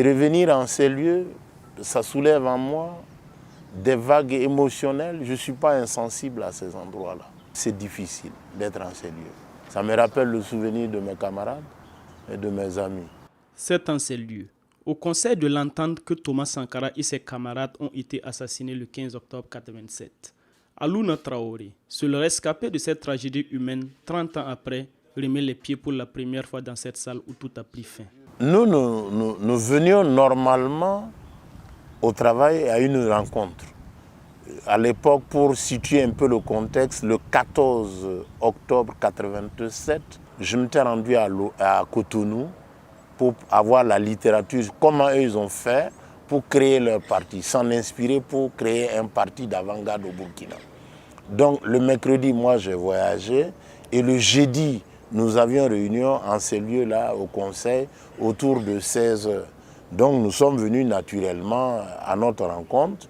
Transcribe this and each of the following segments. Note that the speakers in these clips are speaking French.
Revenir en ces lieux, ça soulève en moi des vagues émotionnelles. Je ne suis pas insensible à ces endroits-là. C'est difficile d'être en ces lieux. Ça me rappelle le souvenir de mes camarades et de mes amis. C'est en ces lieux, au conseil de l'entente, que Thomas Sankara et ses camarades ont été assassinés le 15 octobre 1987. Alouna Traoré, seul rescapé de cette tragédie humaine, 30 ans après, remet les pieds pour la première fois dans cette salle où tout a pris fin. Nous venions normalement au travail à une rencontre. À l'époque, pour situer un peu le contexte, le 14 octobre 1987, je m'étais rendu à Cotonou pour avoir la littérature, comment eux ils ont fait pour créer leur parti, s'en inspirer pour créer un parti d'avant-garde au Burkina. Donc le mercredi, moi j'ai voyagé et le jeudi, nous avions réunion en ces lieux-là au conseil autour de 16 heures. Donc nous sommes venus naturellement à notre rencontre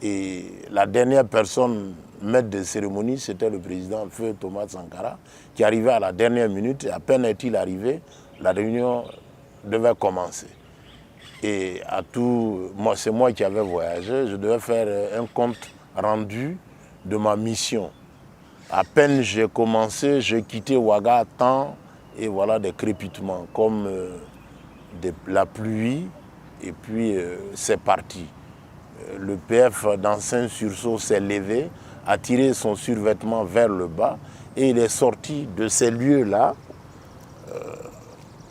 et la dernière personne, maître de cérémonie, c'était le président Feu Thomas Sankara qui arrivait à la dernière minute et à peine est-il arrivé, la réunion devait commencer. Et c'est moi qui avais voyagé, je devais faire un compte rendu de ma mission. À peine j'ai commencé, j'ai quitté Ouaga à temps et voilà des crépitements comme la pluie et puis c'est parti. Le PF dans un sursaut s'est levé, a tiré son survêtement vers le bas et il est sorti de ces lieux-là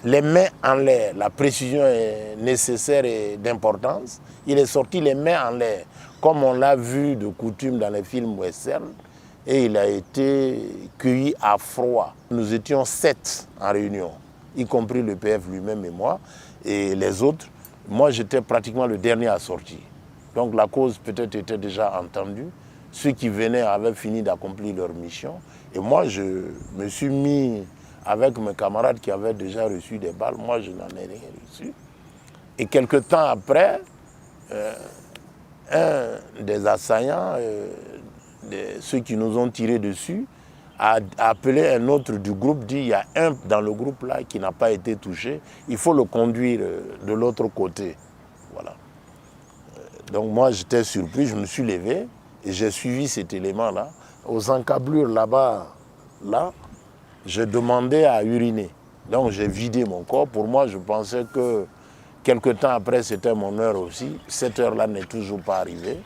les mains en l'air. La précision est nécessaire et d'importance. Il est sorti les mains en l'air, comme on l'a vu de coutume dans les films western, et il a été cueilli à froid. Nous étions 7 en réunion, y compris le PF lui-même et moi, et les autres. Moi, j'étais pratiquement le dernier à sortir. Donc la cause peut-être était déjà entendue. Ceux qui venaient avaient fini d'accomplir leur mission. Et moi, je me suis mis avec mes camarades qui avaient déjà reçu des balles. Moi, je n'en ai rien reçu. Et quelque temps après, un des assaillants, ceux qui nous ont tiré dessus, a appelé un autre du groupe, dit il y a un dans le groupe là qui n'a pas été touché, il faut le conduire de l'autre côté. Voilà. Donc moi j'étais surpris, je me suis levé et j'ai suivi cet élément-là. Aux encablures là-bas, j'ai demandé à uriner. Donc j'ai vidé mon corps. Pour moi, je pensais que quelque temps après, c'était mon heure aussi. Cette heure-là n'est toujours pas arrivée.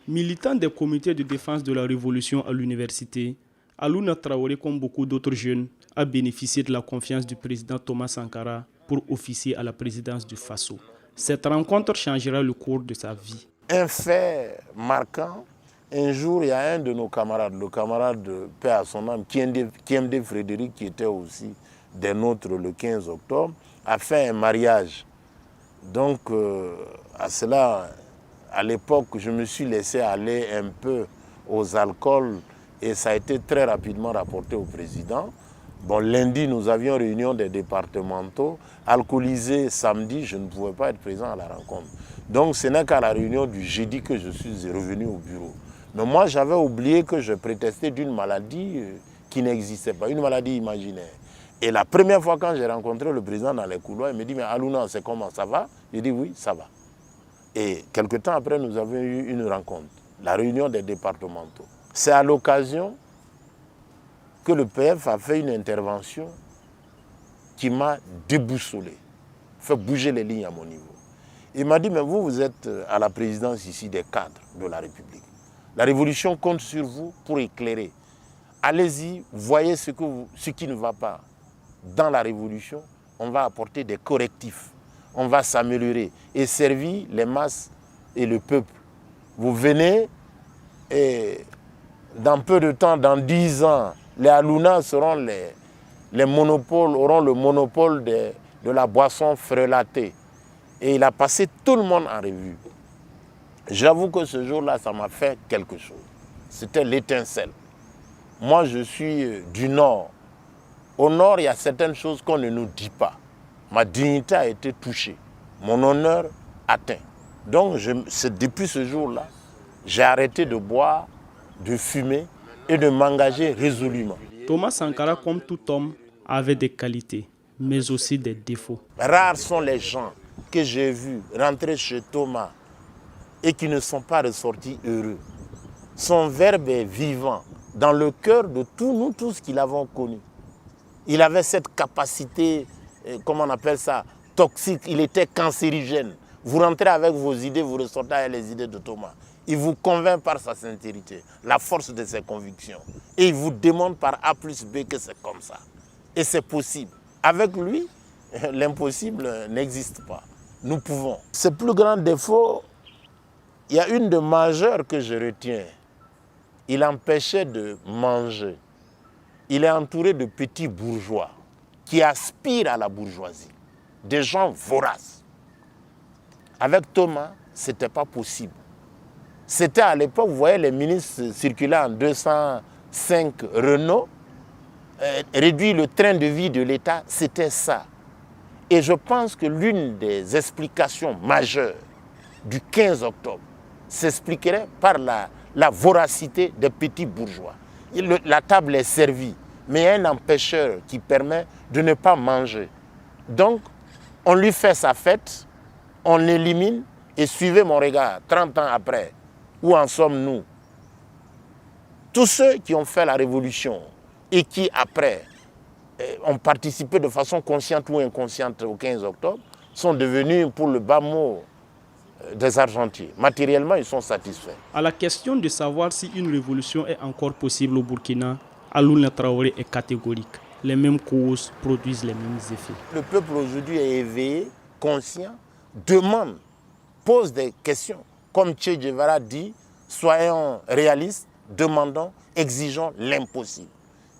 Militant des comités de défense de la Révolution à l'université, Alouna Traoré, comme beaucoup d'autres jeunes, a bénéficié de la confiance du président Thomas Sankara pour officier à la présidence du Faso. Cette rencontre changera le cours de sa vie. Un fait marquant, un jour, il y a un de nos camarades, le camarade de paix à son âme, Kiemde Frédéric, qui était aussi des nôtres le 15 octobre, a fait un mariage. Donc, à cela, à l'époque, je me suis laissé aller un peu aux alcools et ça a été très rapidement rapporté au président. Bon, lundi, nous avions réunion des départementaux. Alcoolisé samedi, je ne pouvais pas être présent à la rencontre. Donc, ce n'est qu'à la réunion du jeudi que je suis revenu au bureau. Mais moi, j'avais oublié que je prétestais d'une maladie qui n'existait pas, une maladie imaginaire. Et la première fois quand j'ai rencontré le président dans les couloirs, il me dit « Mais Alouna, c'est comment, ça va ?» J'ai dit « Oui, ça va. » Et quelque temps après, nous avons eu une rencontre, la réunion des départementaux. C'est à l'occasion que le PF a fait une intervention qui m'a déboussolé, fait bouger les lignes à mon niveau. Il m'a dit, mais vous êtes à la présidence ici des cadres de la République. La révolution compte sur vous pour éclairer. Allez-y, voyez ce qui ne va pas. Dans la révolution, on va apporter des correctifs. On va s'améliorer et servir les masses et le peuple. Vous venez et dans peu de temps, dans 10 ans, les Alouna seront les monopoles, auront le monopole de la boisson frelatée. Et il a passé tout le monde en revue. J'avoue que ce jour-là, ça m'a fait quelque chose. C'était l'étincelle. Moi, je suis du Nord. Au Nord, il y a certaines choses qu'on ne nous dit pas. Ma dignité a été touchée. Mon honneur atteint. Donc, depuis ce jour-là, j'ai arrêté de boire, de fumer et de m'engager résolument. Thomas Sankara, comme tout homme, avait des qualités, mais aussi des défauts. Rares sont les gens que j'ai vus rentrer chez Thomas et qui ne sont pas ressortis heureux. Son verbe est vivant dans le cœur de nous tous qui l'avons connu. Il avait cette capacité, comment on appelle ça, toxique, il était cancérigène. Vous rentrez avec vos idées, vous ressortez avec les idées de Thomas. Il vous convainc par sa sincérité, la force de ses convictions. Et il vous demande par A plus B que c'est comme ça. Et c'est possible. Avec lui, l'impossible n'existe pas. Nous pouvons. Ses plus grands défauts, il y a une de majeures que je retiens. Il empêchait de manger. Il est entouré de petits bourgeois qui aspirent à la bourgeoisie. Des gens voraces. Avec Thomas, ce n'était pas possible. C'était à l'époque, vous voyez, les ministres circulaient en 205 Renault, réduire le train de vie de l'État, c'était ça. Et je pense que l'une des explications majeures du 15 octobre s'expliquerait par la voracité des petits bourgeois. La table est servie, mais il y a un empêcheur qui permet de ne pas manger. Donc, on lui fait sa fête, on l'élimine, et suivez mon regard, 30 ans après, où en sommes-nous? Tous ceux qui ont fait la révolution et qui, après, ont participé de façon consciente ou inconsciente au 15 octobre, sont devenus, pour le bas mot, des argentiers. Matériellement, ils sont satisfaits. À la question de savoir si une révolution est encore possible au Burkina, Alouna Traoré est catégorique. Les mêmes causes produisent les mêmes effets. Le peuple aujourd'hui est éveillé, conscient, demande, pose des questions. Comme Che Guevara dit, soyons réalistes, demandons, exigeons l'impossible.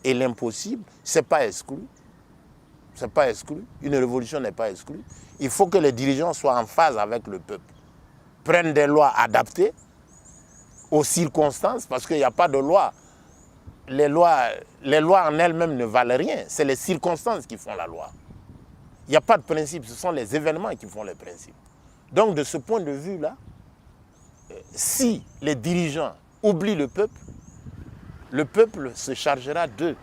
Et l'impossible, ce n'est pas exclu. Ce n'est pas exclu. Une révolution n'est pas exclue. Il faut que les dirigeants soient en phase avec le peuple. Prennent des lois adaptées aux circonstances, parce qu'il n'y a pas de loi. Les lois en elles-mêmes ne valent rien. C'est les circonstances qui font la loi. Il n'y a pas de principe, ce sont les événements qui font les principes. Donc de ce point de vue-là, si les dirigeants oublient le peuple se chargera d'eux.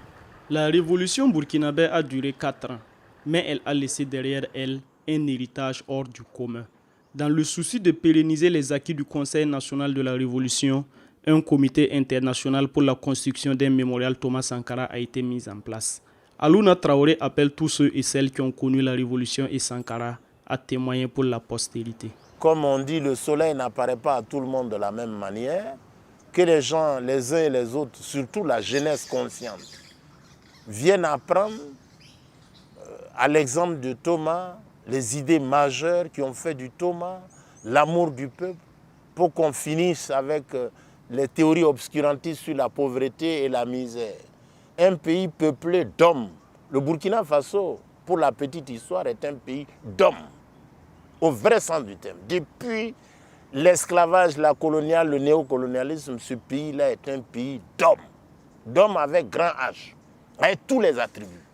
La révolution burkinabé a duré 4 ans, mais elle a laissé derrière elle un héritage hors du commun. Dans le souci de pérenniser les acquis du Conseil national de la Révolution, un comité international pour la construction d'un mémorial Thomas Sankara a été mis en place. Alouna Traoré appelle tous ceux et celles qui ont connu la Révolution et Sankara à témoigner pour la postérité. Comme on dit, le soleil n'apparaît pas à tout le monde de la même manière. Que les gens, les uns et les autres, surtout la jeunesse consciente, viennent apprendre à l'exemple de Thomas, les idées majeures qui ont fait du Thomas, l'amour du peuple, pour qu'on finisse avec les théories obscurantistes sur la pauvreté et la misère. Un pays peuplé d'hommes. Le Burkina Faso, pour la petite histoire, est un pays d'hommes, au vrai sens du terme. Depuis l'esclavage, la coloniale, le néocolonialisme, ce pays-là est un pays d'hommes. D'hommes avec grand H, avec tous les attributs.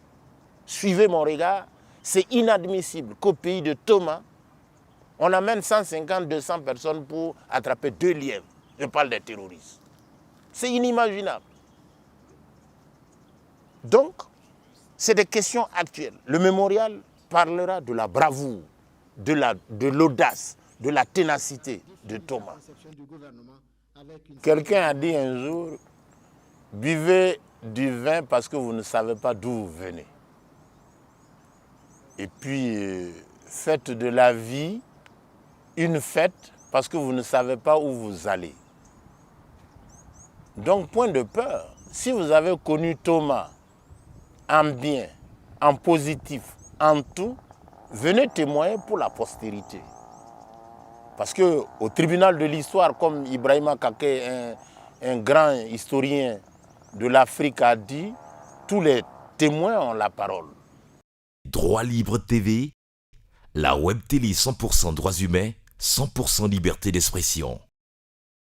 Suivez mon regard, c'est inadmissible qu'au pays de Thomas, on amène 150-200 personnes pour attraper 2 lièvres. Je parle des terroristes. C'est inimaginable. Donc, c'est des questions actuelles. Le mémorial parlera de la bravoure, de l'audace, de la ténacité de Thomas. Quelqu'un a dit un jour, buvez du vin parce que vous ne savez pas d'où vous venez. Et puis, faites de la vie une fête parce que vous ne savez pas où vous allez. Donc, point de peur. Si vous avez connu Thomas en bien, en positif, en tout, venez témoigner pour la postérité. Parce qu'au tribunal de l'histoire, comme Ibrahima Kaké, un grand historien de l'Afrique, a dit, tous les témoins ont la parole. Droit Libre TV, la web télé 100% droits humains, 100% liberté d'expression.